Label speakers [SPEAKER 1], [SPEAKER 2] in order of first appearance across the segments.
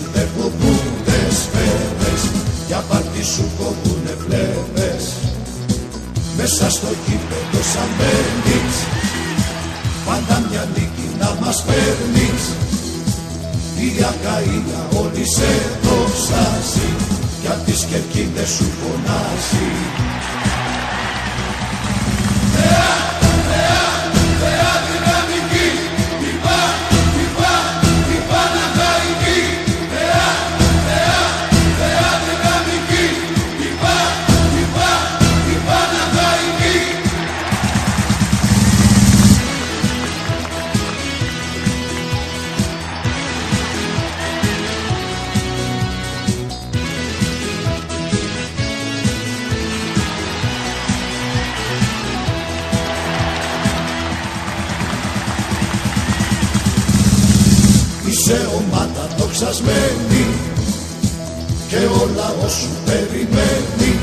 [SPEAKER 1] υπερκοπούνες φέρες, για πάρτι σου κόβουνε φλέβες. Μέσα στο γήπεδο σαν μπαίνεις, πάντα μια νίκη να μας παίρνεις. Η ακαΐα όλη σε δοξάζει, κι απ' τις κερκίδες σου φωνάζει. Είσαι ομάδα δοξασμένη και ο λαός σου περιμένει,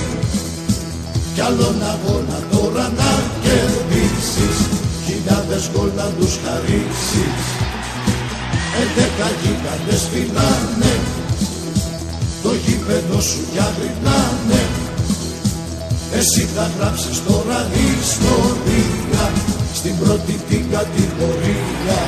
[SPEAKER 1] κι άλλον αγώνα τώρα να κερδίσεις, χιλιάδες γκολ να τους χαρίσεις. 11 γίγαντες φυλάνε, το γήπεδο σου διαγρυπνάνε. Εσύ θα γράψεις τώρα ιστορία στην πρώτη την κατηγορία.